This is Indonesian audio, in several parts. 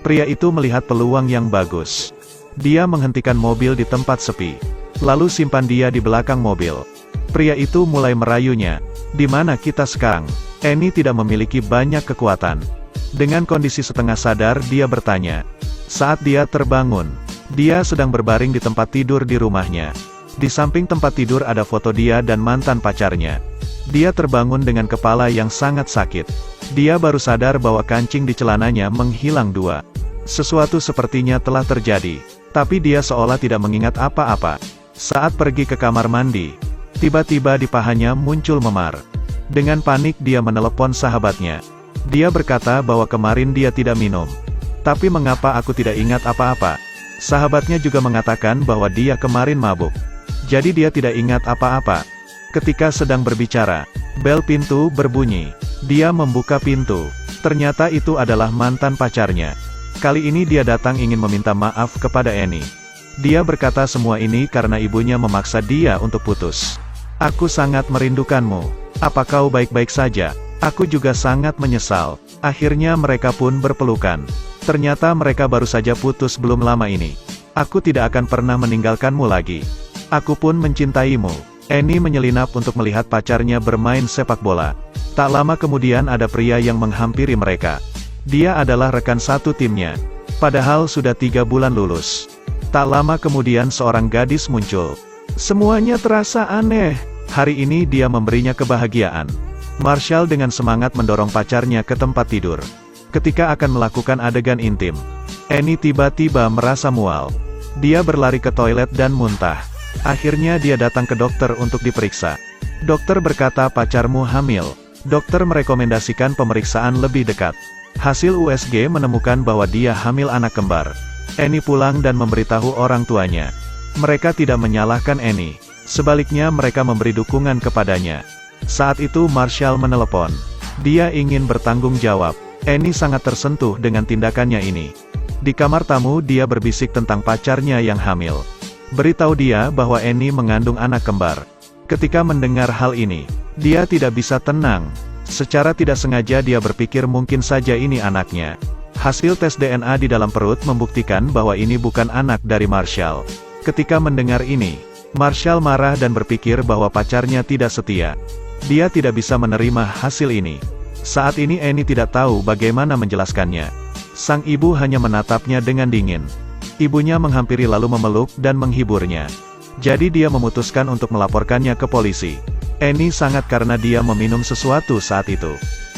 Pria itu melihat peluang yang bagus. Dia menghentikan mobil di tempat sepi. Lalu simpan dia di belakang mobil. Pria itu mulai merayunya. "Di mana kita sekarang?" Annie tidak memiliki banyak kekuatan. Dengan kondisi setengah sadar dia bertanya. Saat dia terbangun, dia sedang berbaring di tempat tidur di rumahnya. Di samping tempat tidur ada foto dia dan mantan pacarnya. Dia terbangun dengan kepala yang sangat sakit. Dia baru sadar bahwa kancing di celananya menghilang 2. Sesuatu sepertinya telah terjadi. Tapi dia seolah tidak mengingat apa-apa. Saat pergi ke kamar mandi, tiba-tiba di pahanya muncul memar. Dengan panik dia menelepon sahabatnya. Dia berkata bahwa kemarin dia tidak minum. "Tapi mengapa aku tidak ingat apa-apa?" Sahabatnya juga mengatakan bahwa dia kemarin mabuk. Jadi dia tidak ingat apa-apa. Ketika sedang berbicara, bel pintu berbunyi. Dia membuka pintu. Ternyata itu adalah mantan pacarnya. Kali ini dia datang ingin meminta maaf kepada Annie. Dia berkata semua ini karena ibunya memaksa dia untuk putus. "Aku sangat merindukanmu. Apa kau baik-baik saja?" "Aku juga sangat menyesal." Akhirnya mereka pun berpelukan. Ternyata mereka baru saja putus belum lama ini. "Aku tidak akan pernah meninggalkanmu lagi. Aku pun mencintaimu." Annie menyelinap untuk melihat pacarnya bermain sepak bola. Tak lama kemudian ada pria yang menghampiri mereka. Dia adalah rekan satu timnya. Padahal sudah 3 bulan lulus. Tak lama kemudian seorang gadis muncul. Semuanya terasa aneh. Hari ini dia memberinya kebahagiaan. Marshall dengan semangat mendorong pacarnya ke tempat tidur. Ketika akan melakukan adegan intim, Annie tiba-tiba merasa mual. Dia berlari ke toilet dan muntah. Akhirnya dia datang ke dokter untuk diperiksa. Dokter berkata pacarmu hamil. Dokter merekomendasikan pemeriksaan lebih dekat. Hasil USG menemukan bahwa dia hamil anak kembar. Annie pulang dan memberitahu orang tuanya. Mereka tidak menyalahkan Annie. Sebaliknya mereka memberi dukungan kepadanya. Saat itu Marshall menelepon. Dia ingin bertanggung jawab. Annie sangat tersentuh dengan tindakannya ini. Di kamar tamu dia berbisik tentang pacarnya yang hamil. Beritahu dia bahwa Annie mengandung anak kembar. Ketika mendengar hal ini, dia tidak bisa tenang. Secara tidak sengaja dia berpikir mungkin saja ini anaknya. Hasil tes DNA di dalam perut membuktikan bahwa ini bukan anak dari Marshall. Ketika mendengar ini, Marshall marah dan berpikir bahwa pacarnya tidak setia. Dia tidak bisa menerima hasil ini. Saat ini Annie tidak tahu bagaimana menjelaskannya. Sang ibu hanya menatapnya dengan dingin. Ibunya menghampiri lalu memeluk dan menghiburnya. Jadi dia memutuskan untuk melaporkannya ke polisi. Annie sangat karena dia meminum sesuatu saat itu.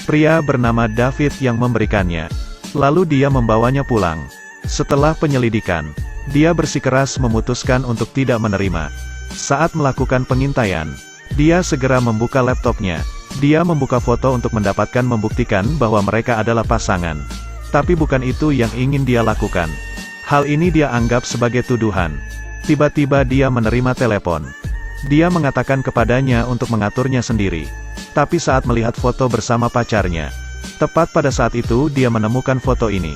Pria bernama David yang memberikannya. Lalu dia membawanya pulang. Setelah penyelidikan, dia bersikeras memutuskan untuk tidak menerima. Saat melakukan pengintaian, dia segera membuka laptopnya. Dia membuka foto untuk mendapatkan membuktikan bahwa mereka adalah pasangan. Tapi bukan itu yang ingin dia lakukan. Hal ini dia anggap sebagai tuduhan. Tiba-tiba dia menerima telepon. Dia mengatakan kepadanya untuk mengaturnya sendiri. Tapi saat melihat foto bersama pacarnya, tepat pada saat itu dia menemukan foto ini.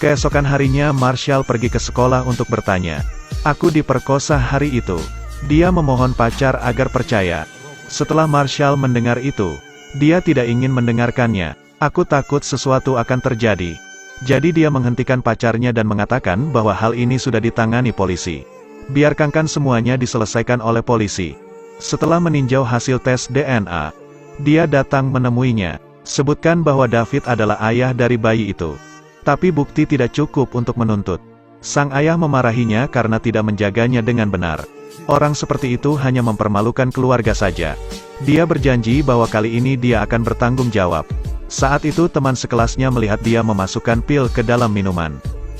Keesokan harinya Marshall pergi ke sekolah untuk bertanya. "Aku diperkosa hari itu." Dia memohon pacar agar percaya. Setelah Marshall mendengar itu, dia tidak ingin mendengarkannya. "Aku takut sesuatu akan terjadi." Jadi dia menghentikan pacarnya dan mengatakan bahwa hal ini sudah ditangani polisi. Biarkan semuanya diselesaikan oleh polisi. Setelah meninjau hasil tes DNA, dia datang menemuinya. Sebutkan bahwa David adalah ayah dari bayi itu. Tapi bukti tidak cukup untuk menuntut. Sang ayah memarahinya karena tidak menjaganya dengan benar. Orang seperti itu hanya mempermalukan keluarga saja. Dia berjanji bahwa kali ini dia akan bertanggung jawab. Saat itu teman sekelasnya melihat dia memasukkan pil ke dalam minuman.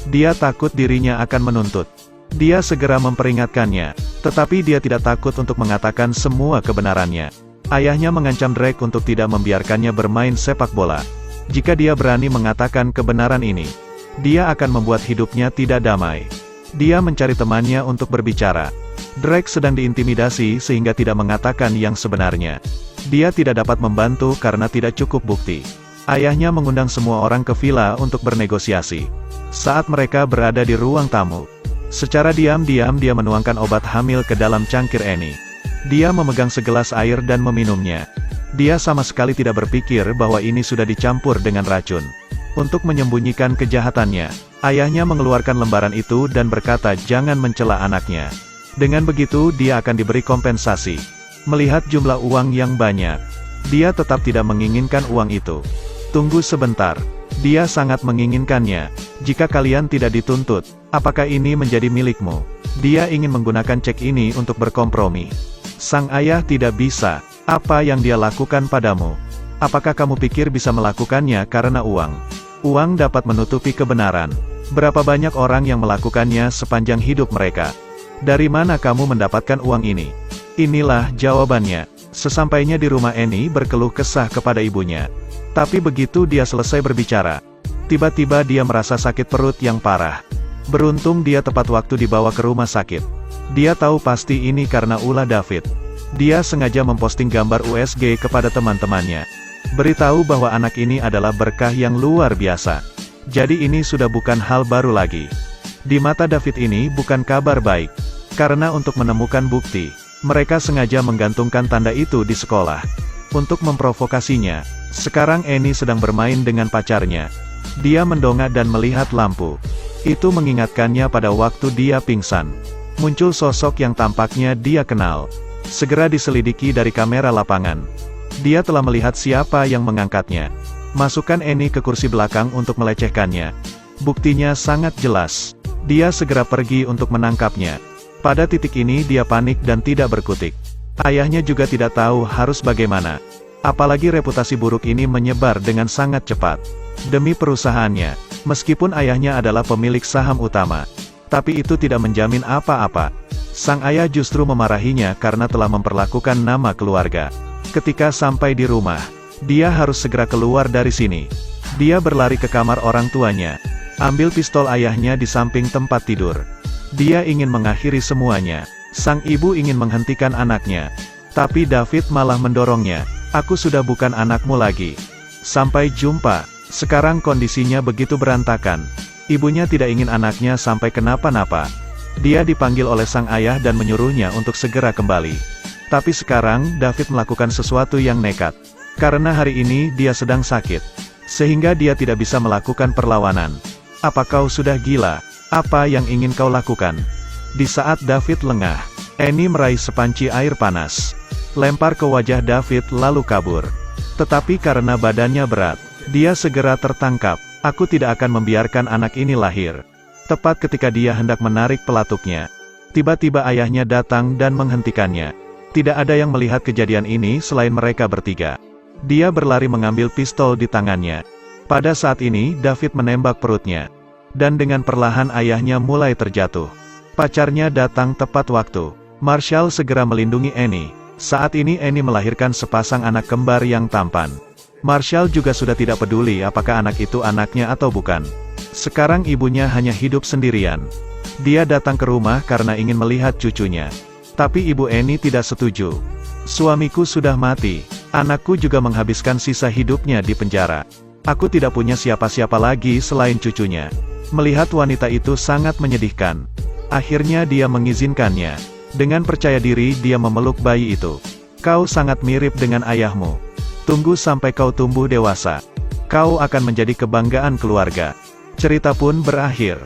Dia takut dirinya akan menuntut. Dia segera memperingatkannya, tetapi dia tidak takut untuk mengatakan semua kebenarannya. Ayahnya mengancam Drake untuk tidak membiarkannya bermain sepak bola. Jika dia berani mengatakan kebenaran ini, dia akan membuat hidupnya tidak damai. Dia mencari temannya untuk berbicara. Drake sedang diintimidasi sehingga tidak mengatakan yang sebenarnya. Dia tidak dapat membantu karena tidak cukup bukti. Ayahnya mengundang semua orang ke villa untuk bernegosiasi. Saat mereka berada di ruang tamu, secara diam-diam dia menuangkan obat hamil ke dalam cangkir Annie. Dia memegang segelas air dan meminumnya. Dia sama sekali tidak berpikir bahwa ini sudah dicampur dengan racun. Untuk menyembunyikan kejahatannya, Ayahnya mengeluarkan lembaran itu dan berkata jangan mencela anaknya. Dengan begitu dia akan diberi kompensasi. Melihat jumlah uang yang banyak, dia tetap tidak menginginkan uang itu. Tunggu sebentar. Dia sangat menginginkannya. Jika kalian tidak dituntut, apakah ini menjadi milikmu? Dia ingin menggunakan cek ini untuk berkompromi. Sang ayah tidak bisa. Apa yang dia lakukan padamu? Apakah kamu pikir bisa melakukannya karena uang? Uang dapat menutupi kebenaran. Berapa banyak orang yang melakukannya sepanjang hidup mereka? Dari mana kamu mendapatkan uang ini? Inilah jawabannya. Sesampainya di rumah, Annie berkeluh kesah kepada ibunya. Tapi begitu dia selesai berbicara, tiba-tiba dia merasa sakit perut yang parah. Beruntung dia tepat waktu dibawa ke rumah sakit. Dia tahu pasti ini karena ulah David. Dia sengaja memposting gambar USG kepada teman-temannya. Beritahu bahwa anak ini adalah berkah yang luar biasa. Jadi ini sudah bukan hal baru lagi. Di mata David ini bukan kabar baik. Karena untuk menemukan bukti, mereka sengaja menggantungkan tanda itu di sekolah. Untuk memprovokasinya, sekarang Annie sedang bermain dengan pacarnya. Dia mendongak dan melihat lampu. Itu mengingatkannya pada waktu dia pingsan. Muncul sosok yang tampaknya dia kenal. Segera diselidiki dari kamera lapangan. Dia telah melihat siapa yang mengangkatnya. Masukkan Annie ke kursi belakang untuk melecehkannya. Buktinya sangat jelas. Dia segera pergi untuk menangkapnya. Pada titik ini dia panik dan tidak berkutik. Ayahnya juga tidak tahu harus bagaimana. Apalagi reputasi buruk ini menyebar dengan sangat cepat. Demi perusahaannya, meskipun ayahnya adalah pemilik saham utama, tapi itu tidak menjamin apa-apa. Sang ayah justru memarahinya karena telah memperlakukan nama keluarga. Ketika sampai di rumah, dia harus segera keluar dari sini. Dia berlari ke kamar orang tuanya, ambil pistol ayahnya di samping tempat tidur. Dia ingin mengakhiri semuanya. Sang ibu ingin menghentikan anaknya, tapi David malah mendorongnya. Aku sudah bukan anakmu lagi. Sampai jumpa. Sekarang kondisinya begitu berantakan. Ibunya tidak ingin anaknya sampai kenapa-napa. Dia dipanggil oleh sang ayah dan menyuruhnya untuk segera kembali. Tapi sekarang David melakukan sesuatu yang nekat. Karena hari ini dia sedang sakit, sehingga dia tidak bisa melakukan perlawanan. Apa kau sudah gila? Apa yang ingin kau lakukan? Di saat David lengah, Annie meraih sepanci air panas, lempar ke wajah David lalu kabur. Tetapi karena badannya berat, dia segera tertangkap. Aku tidak akan membiarkan anak ini lahir. Tepat ketika dia hendak menarik pelatuknya, tiba-tiba ayahnya datang dan menghentikannya. Tidak ada yang melihat kejadian ini selain mereka bertiga. Dia berlari mengambil pistol di tangannya. Pada saat ini David menembak perutnya. Dan dengan perlahan ayahnya mulai terjatuh. Pacarnya datang tepat waktu. Marshall segera melindungi Annie. Saat ini Annie melahirkan sepasang anak kembar yang tampan. Marshall juga sudah tidak peduli apakah anak itu anaknya atau bukan. Sekarang ibunya hanya hidup sendirian. Dia datang ke rumah karena ingin melihat cucunya. Tapi ibu Annie tidak setuju. Suamiku sudah mati. Anakku juga menghabiskan sisa hidupnya di penjara. Aku tidak punya siapa-siapa lagi selain cucunya. Melihat wanita itu sangat menyedihkan. Akhirnya dia mengizinkannya. Dengan percaya diri dia memeluk bayi itu. Kau sangat mirip dengan ayahmu. Tunggu sampai kau tumbuh dewasa. Kau akan menjadi kebanggaan keluarga. Cerita pun berakhir.